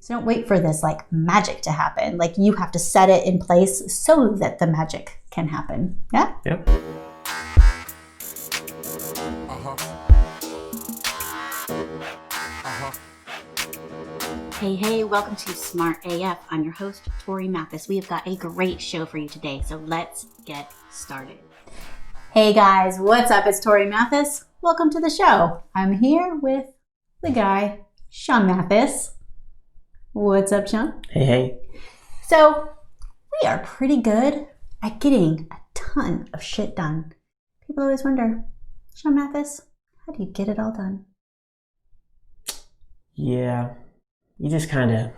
So don't wait for this like magic to happen. Like you have to set it in place so that the magic can happen. Yeah? Yep. Hey, welcome to Smart AF. I'm your host, Torie Mathis. We have got a great show for you today, so let's get started. Hey guys, what's up? It's Torie Mathis. Welcome to the show. I'm here with the guy, Sean Mathis. What's up, Sean? Hey. So, we are pretty good at getting a ton of shit done. People always wonder, Sean Mathis, how do you get it all done? Yeah. You just kind of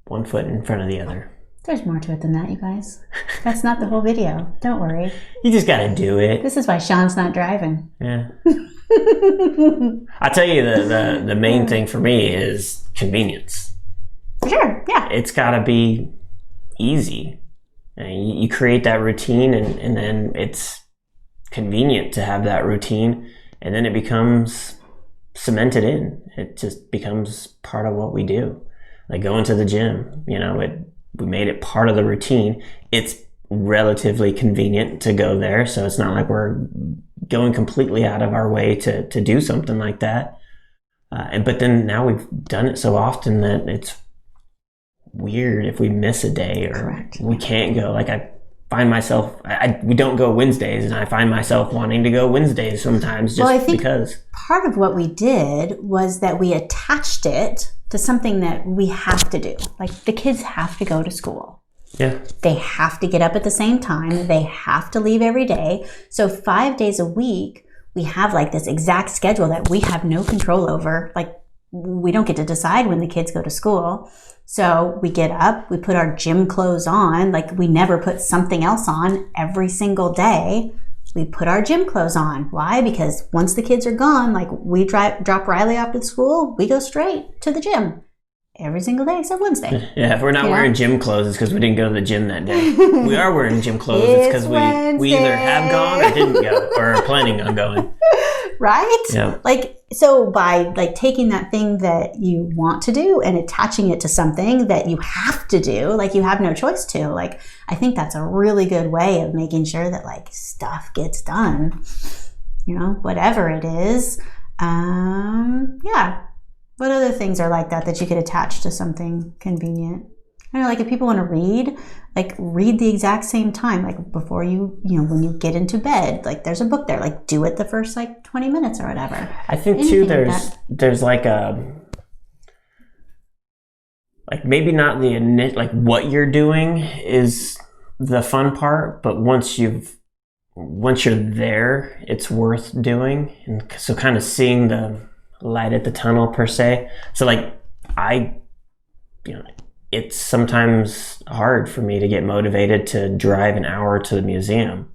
one foot in front of the other. There's more to it than that, you guys. That's not the whole video. Don't worry. You just got to do it. This is why Sean's not driving. Yeah. I'll tell you, the main thing for me is convenience. For sure, yeah. It's got to be easy. You create that routine, and then it's convenient to have that routine, and then it becomes cemented in. It just becomes part of what we do. Like going to the gym, we made it part of the routine. It's relatively convenient to go there, so it's not like we're going completely out of our way to do something like that. But then now we've done it so often that it's weird if we miss a day or Correct. We can't go. Like I find myself, we don't go Wednesdays, and I find myself wanting to go Wednesdays sometimes just because. Part of what we did was that we attached it to something that we have to do. Like the kids have to go to school. Yeah. They have to get up at the same time. They have to leave every day. So 5 days a week, we have like this exact schedule that we have no control over. Like we don't get to decide when the kids go to school. So we get up, we put our gym clothes on, like we never put something else on every single day. We put our gym clothes on. Why? Because once the kids are gone, like we drop Riley off to school, we go straight to the gym every single day except Wednesday. Yeah, if we're not wearing gym clothes, it's because we didn't go to the gym that day. We are wearing gym clothes, it's because we either have gone or didn't go or are planning on going. Right? Yeah. So by taking that thing that you want to do and attaching it to something that you have to do, like you have no choice to, I think that's a really good way of making sure that stuff gets done, whatever it is. Yeah. What other things are like that you could attach to something convenient? I don't know, if people want to read, read the exact same time, before when you get into bed, there's a book there, do it the first 20 minutes or whatever. I think too, there's maybe not what you're doing is the fun part, but once you're there, it's worth doing. And so kind of seeing the light at the tunnel per se. So it's sometimes hard for me to get motivated to drive an hour to the museum.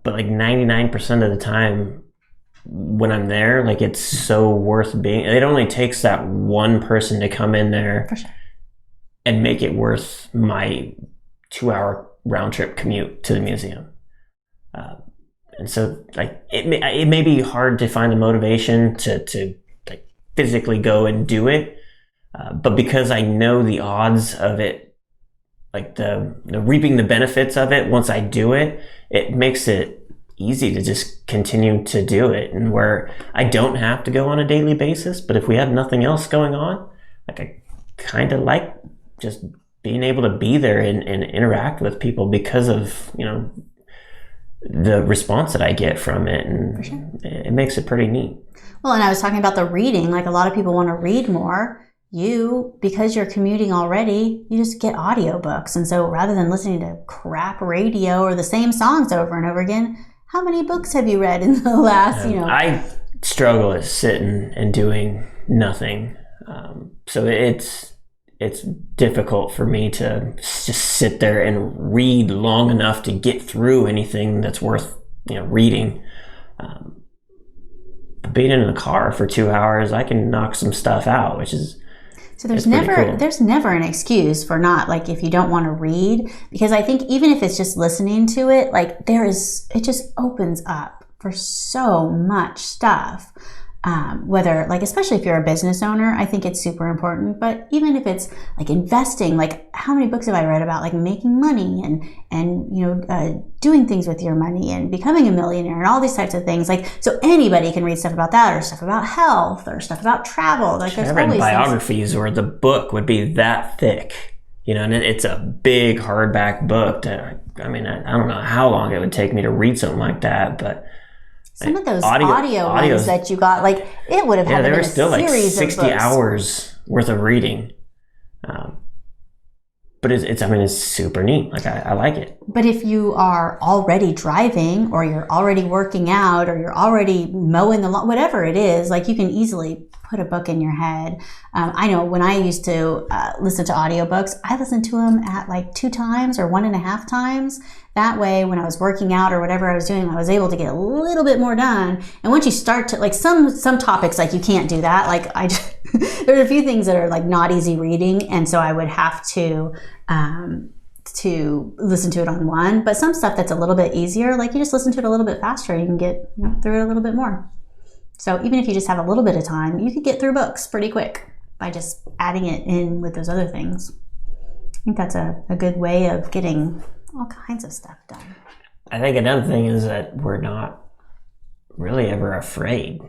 But 99% of the time when I'm there, it's so worth being. It only takes that one person to come in there for sure and make it worth my 2-hour round trip commute to the museum. And so it may be hard to find the motivation to physically go and do it. But because I know the odds of it, the reaping the benefits of it once I do it, it makes it easy to just continue to do it. And where I don't have to go on a daily basis, but if we have nothing else going on, I kind of like just being able to be there and interact with people because of, the response that I get from it. And for sure. It makes it pretty neat. Well, and I was talking about the reading, a lot of people want to read more. Because you're commuting already, you just get audiobooks. And so rather than listening to crap radio or the same songs over and over again, how many books have you read in the last, I struggle with sitting and doing nothing. So it's difficult for me to just sit there and read long enough to get through anything that's worth, reading. But being in the car for 2 hours, I can knock some stuff out, which is So there's never an excuse for not, if you don't want to read, because I think even if it's just listening to it, it just opens up for so much stuff. whether like, especially if you're a business owner, I think it's super important. But even if it's like investing, like how many books have I read about like making money and doing things with your money and becoming a millionaire and all these types of things. Like, so anybody can read stuff about that, or stuff about health, or stuff about travel. Like, there's I read always biographies where the book would be that thick, and it's a big hardback book. I don't know how long it would take me to read something like that, but some of those audio ones that you got, like, it would have had there been were still like 60 hours worth of reading. But it's super neat. Like, I like it. But if you are already driving, or you're already working out, or you're already mowing the lawn, whatever it is, like, you can easily put a book in your head. I know when I used to listen to audiobooks, I listened to them at like 2 times or 1.5 times. That way, when I was working out or whatever I was doing, I was able to get a little bit more done. And once you start to, like, some topics, like, you can't do that. Like, there are a few things that are like not easy reading, and so I would have to listen to it on one. But some stuff that's a little bit easier, like, you just listen to it a little bit faster, you can get through it a little bit more. So even if you just have a little bit of time, you could get through books pretty quick by just adding it in with those other things. I think that's a good way of getting all kinds of stuff done. I think another thing is that we're not really ever afraid.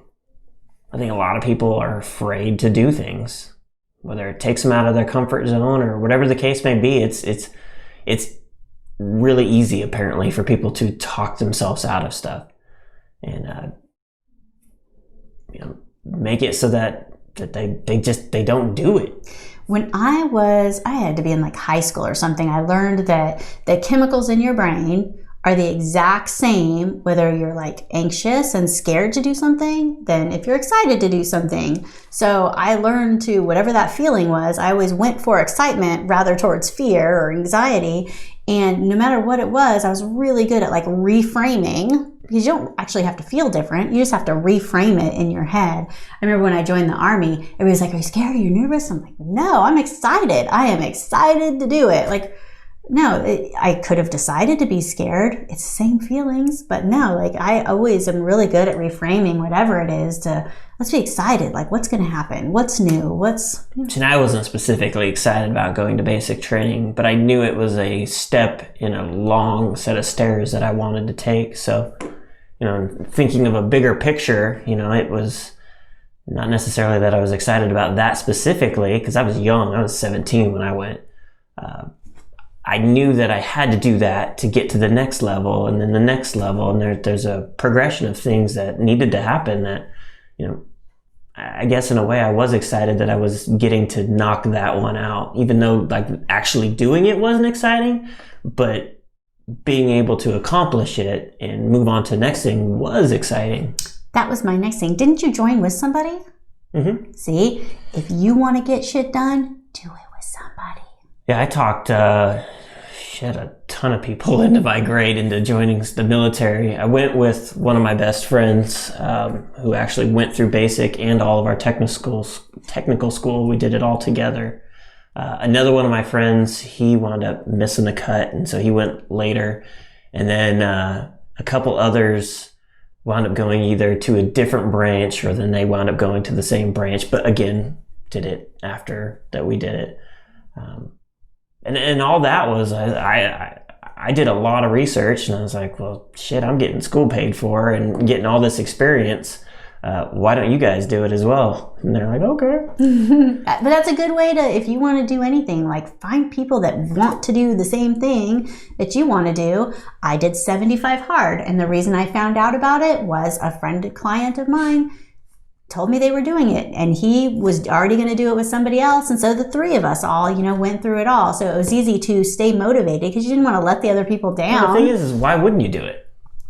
I think a lot of people are afraid to do things, whether it takes them out of their comfort zone or whatever the case may be. It's really easy, apparently, for people to talk themselves out of stuff, and make it so that they don't do it. When I had to be in like high school or something, I learned that the chemicals in your brain are the exact same whether you're like anxious and scared to do something than if you're excited to do something. So I learned to, whatever that feeling was, I always went for excitement rather towards fear or anxiety. And no matter what it was, I was really good at like reframing, because you don't actually have to feel different. You just have to reframe it in your head. I remember when I joined the Army, everybody's like, "Are you scared? Are you nervous?" I'm like, "No, I'm excited. I am excited to do it." Like, no, I could have decided to be scared. It's the same feelings, but no, like, I always am really good at reframing whatever it is to, let's be excited. Like, what's going to happen? What's new? And I wasn't specifically excited about going to basic training, but I knew it was a step in a long set of stairs that I wanted to take. So, thinking of a bigger picture, it was not necessarily that I was excited about that specifically, because I was young. I was 17 when I went. I knew that I had to do that to get to the next level, and then the next level, and there's a progression of things that needed to happen that, I guess in a way I was excited that I was getting to knock that one out, even though like actually doing it wasn't exciting, but being able to accomplish it and move on to the next thing was exciting. That was my next thing. Didn't you join with somebody? Mm-hmm. See, if you want to get shit done, do it with somebody. Yeah, I talked a ton of people into my grade into joining the military. I went with one of my best friends who actually went through basic and all of our technical school. We did it all together. Another one of my friends, he wound up missing the cut, and so he went later. And then a couple others wound up going either to a different branch, or then they wound up going to the same branch, but again, did it after that we did it. And all that was, I did a lot of research, and I was like, well, shit, I'm getting school paid for and getting all this experience. Why don't you guys do it as well? And they're like, okay. But that's a good way to, if you want to do anything, like, find people that want to do the same thing that you want to do. I did 75 hard, and the reason I found out about it was a client of mine told me they were doing it, and he was already going to do it with somebody else, and so the three of us all went through it all. So it was easy to stay motivated because you didn't want to let the other people down. Well, the thing is why wouldn't you do it?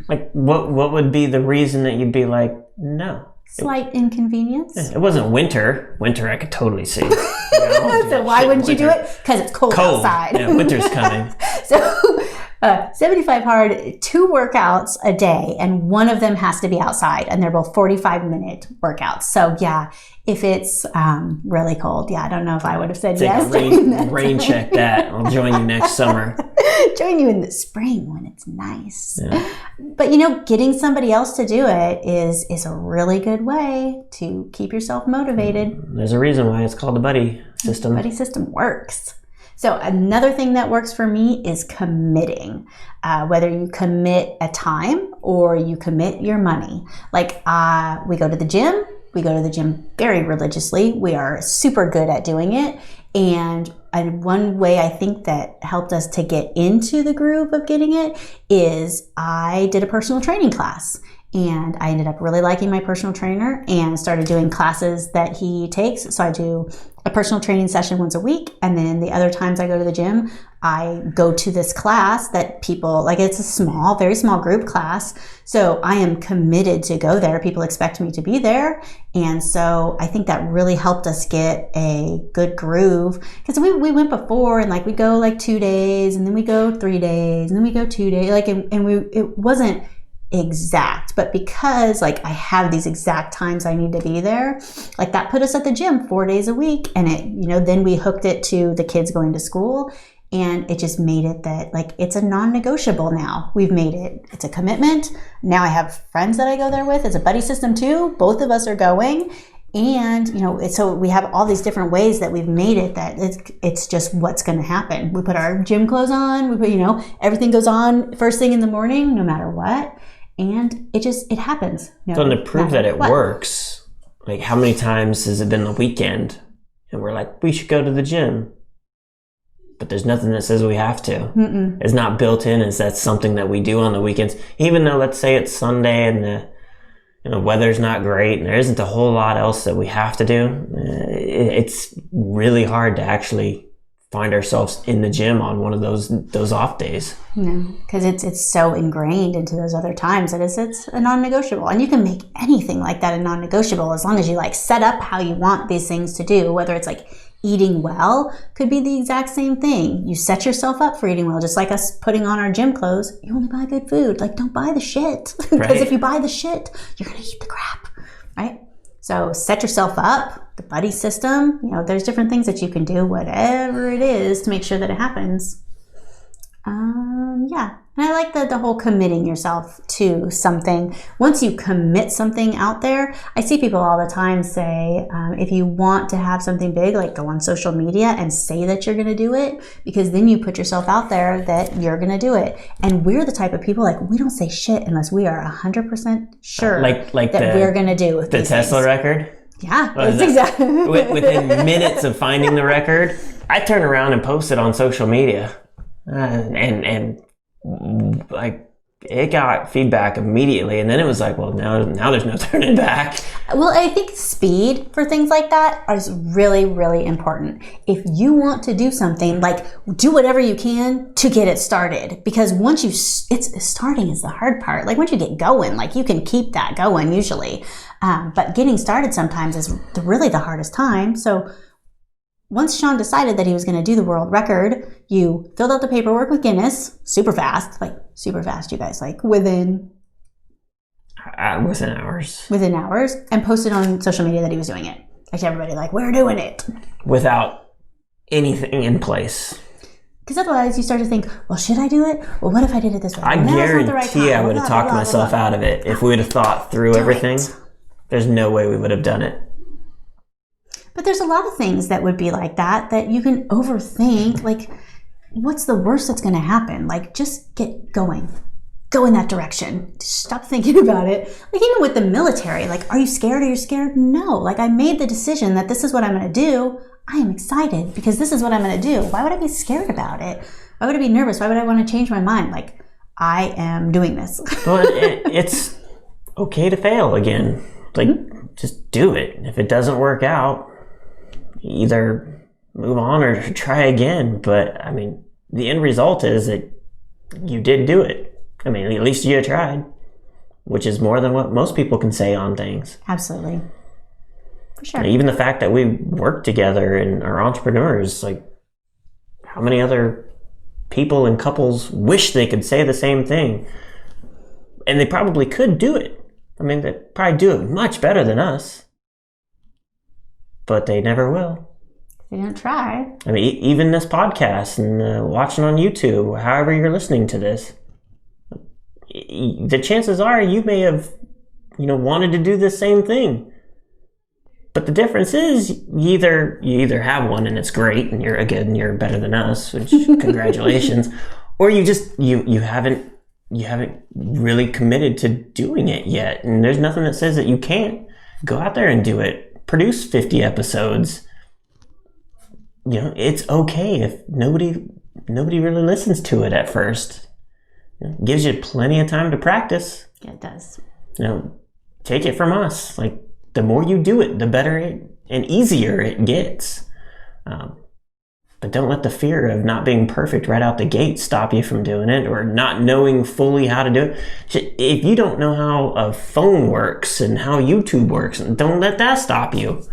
Like, what would be the reason that you'd be like, no? Slight inconvenience. It wasn't winter. Winter I could totally see. So why wouldn't you do it? Because it's cold outside. Yeah, winter's coming. So 75 hard, 2 workouts a day, and one of them has to be outside, and they're both 45-minute workouts. So yeah, if it's really cold, I don't know if I would have said yes. Rain check that. I'll join you next summer. Join you in the spring when it's nice. Yeah. But getting somebody else to do it is a really good way to keep yourself motivated. There's a reason why it's called the buddy system. The buddy system works. So another thing that works for me is committing. Whether you commit a time or you commit your money. Like we go to the gym. We go to the gym very religiously. We are super good at doing it. And one way I think that helped us to get into the groove of getting it is I did a personal training class. And I ended up really liking my personal trainer and started doing classes that he takes. So I do a personal training session once a week. And then the other times I go to the gym, I go to this class that people, like it's a small, very small group class. So I am committed to go there. People expect me to be there. And so I think that really helped us get a good groove. Because we went before and like we'd go like 2 days and then we go 3 days and then we go 2 days. Like, it wasn't exact, but because like I have these exact times I need to be there, like that put us at the gym 4 days a week. And it, then we hooked it to the kids going to school, and it just made it that like it's a non-negotiable now. We've made it, it's a commitment. Now I have friends that I go there with. It's a buddy system too. Both of us are going. And, so we have all these different ways that we've made it that it's just what's going to happen. We put our gym clothes on, we put, everything goes on first thing in the morning, no matter what. And it happens. So to prove that it works, like how many times has it been the weekend and we're like, we should go to the gym, but there's nothing that says we have to. Mm-mm. It's not built in as that's something that we do on the weekends. Even though let's say it's Sunday and the weather's not great and there isn't a whole lot else that we have to do, it's really hard to actually find ourselves in the gym on one of those off days. No, because it's so ingrained into those other times that it's a non-negotiable. And you can make anything like that a non-negotiable as long as you like set up how you want these things to do. Whether it's like eating well could be the exact same thing. You set yourself up for eating well, just like us putting on our gym clothes. You only buy good food. Like, don't buy the shit. Because if you buy the shit, you're gonna eat the crap, right? So set yourself up, the buddy system, there's different things that you can do, whatever it is, to make sure that it happens. Yeah. And I like the whole committing yourself to something. Once you commit something out there, I see people all the time say, if you want to have something big, like go on social media and say that you're going to do it, because then you put yourself out there that you're going to do it. And we're the type of people, like, we don't say shit unless we are 100% sure like that we're going to do the Tesla things. Record. Yeah, that's exactly. Within minutes of finding the record, I turn around and post it on social media. And like it got feedback immediately, and then it was like, well, now there's no turning back. Well, I think speed for things like that is really, really important. If you want to do something, like do whatever you can to get it started, because once starting is the hard part. Like once you get going, like you can keep that going usually, but getting started sometimes is really the hardest time. So once Sean decided that he was going to do the world record, you filled out the paperwork with Guinness super fast, you guys, like within hours. Within hours, and posted on social media that he was doing it. Like everybody, like, we're doing it. Without anything in place. Because otherwise you start to think, well, should I do it? Well, what if I did it this way? I guarantee I would have talked myself out of it if we would have thought through everything. There's no way we would have done it. But there's a lot of things that would be like that you can overthink. Like, what's the worst that's going to happen? Like, just get going. Go in that direction. Stop thinking about it. Like, even with the military, like, are you scared? Are you scared? No. Like, I made the decision that this is what I'm going to do. I am excited because this is what I'm going to do. Why would I be scared about it? Why would I be nervous? Why would I want to change my mind? Like, I am doing this. Well, it's okay to fail again. Like, just do it. If it doesn't work out, either move on or try again. But I mean, the end result is that you did do it. I mean, at least you tried, which is more than what most people can say on things. Absolutely. For sure. Even the fact that we work together and are entrepreneurs, like how many other people and couples wish they could say the same thing? And they probably could do it. I mean, they probably do it much better than us. But they never will. They didn't try. I mean, even this podcast and watching on YouTube, however you're listening to this, the chances are you may have, wanted to do the same thing. But the difference is you either have one and it's great and you're better than us, which congratulations, or you haven't really committed to doing it yet. And there's nothing that says that you can't go out there and do it. Produce 50 episodes. It's okay if nobody really listens to it at first. It gives you plenty of time to practice. Yeah, it does. Take it from us. Like, the more you do it, the better and easier it gets. But don't let the fear of not being perfect right out the gate stop you from doing it, or not knowing fully how to do it. If you don't know how a phone works and how YouTube works, don't let that stop you.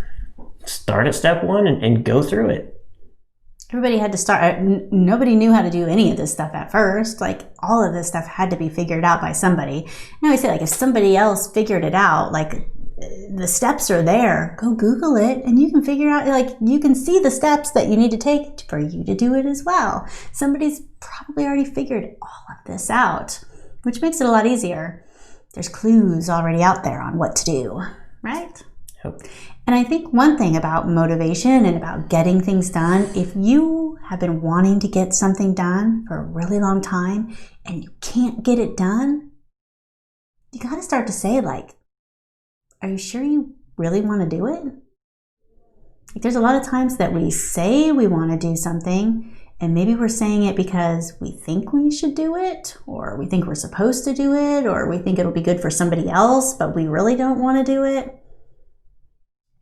Start at step one and go through it. Everybody had to start. Nobody knew how to do any of this stuff at first. Like, all of this stuff had to be figured out by somebody. And I always say, like, if somebody else figured it out, like, the steps are there. Go Google it and you can figure out, like, you can see the steps that you need to take for you to do it as well. Somebody's probably already figured all of this out, which makes it a lot easier. There's clues already out there on what to do, right? Yep. And I think one thing about motivation and about getting things done, if you have been wanting to get something done for a really long time and you can't get it done, you got to start to say, like, are you sure you really want to do it? Like, there's a lot of times that we say we want to do something, and maybe we're saying it because we think we should do it, or we think we're supposed to do it, or we think it'll be good for somebody else, but we really don't want to do it.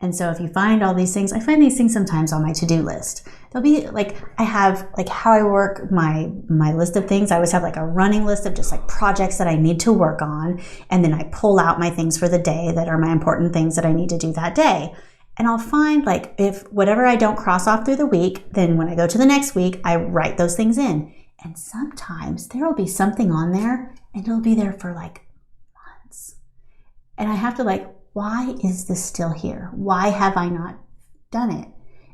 And so if you find all these things, I find these things sometimes on my to-do list. There'll be like, I have like how I work my list of things. I always have like a running list of just like projects that I need to work on. And then I pull out my things for the day that are my important things that I need to do that day. And I'll find, like, if whatever I don't cross off through the week, then when I go to the next week, I write those things in. And sometimes there will be something on there and it'll be there for like months. And I have to, like, why is this still here? Why have I not done it?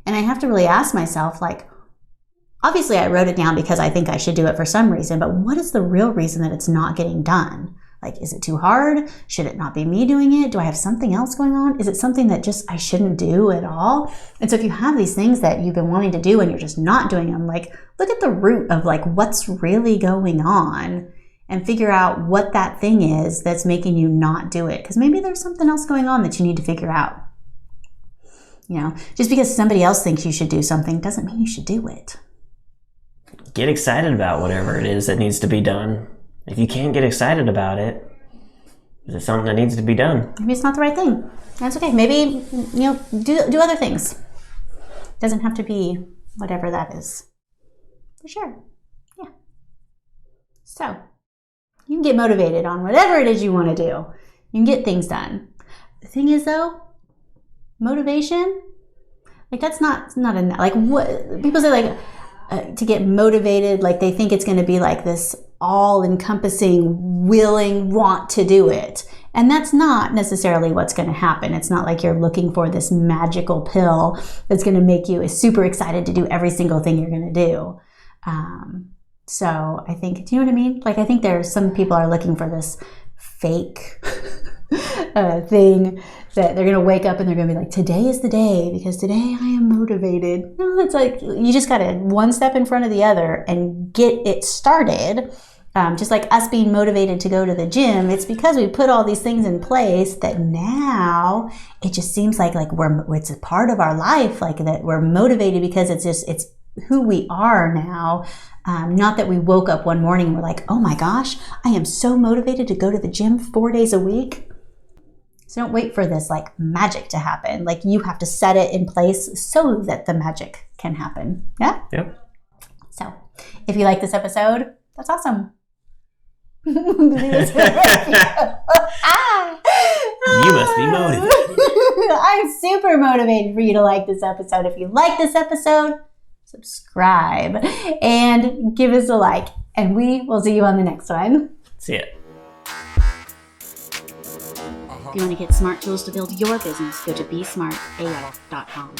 And I have to really ask myself, like, obviously I wrote it down because I think I should do it for some reason, but what is the real reason that it's not getting done? Like, is it too hard? Should it not be me doing it? Do I have something else going on? Is it something that just I shouldn't do at all? And so if you have these things that you've been wanting to do and you're just not doing them, like, look at the root of like what's really going on and figure out what that thing is that's making you not do it. Because maybe there's something else going on that you need to figure out. Just because somebody else thinks you should do something doesn't mean you should do it. Get excited about whatever it is that needs to be done. If you can't get excited about it, is it something that needs to be done? Maybe it's not the right thing. That's okay. Maybe, do other things. It doesn't have to be whatever that is. For sure. Yeah. So, you can get motivated on whatever it is you want to do. You can get things done. The thing is, though, motivation, like, that's not enough. Like, what people say, like, to get motivated, like, they think it's going to be like this all-encompassing, willing want to do it. And that's not necessarily what's going to happen. It's not like you're looking for this magical pill that's going to make you super excited to do every single thing you're going to do. So I think, do you know what I mean? Like, I think there's some people are looking for this fake thing that they're going to wake up and they're going to be like, today is the day because today I am motivated. No, it's like, you just got to one step in front of the other and get it started. Just like us being motivated to go to the gym, it's because we put all these things in place that now it just seems like it's a part of our life, like that we're motivated because it's who we are now. Not that we woke up one morning and we're like, oh my gosh, I am so motivated to go to the gym 4 days a week. So don't wait for this like magic to happen. Like, you have to set it in place so that the magic can happen. Yeah? Yep. So if you like this episode, that's awesome. You must be motivated. I'm super motivated for you to like this episode. If you like this episode, subscribe and give us a like. And we will see you on the next one. See ya. If you want to get smart tools to build your business, go to besmartaf.com.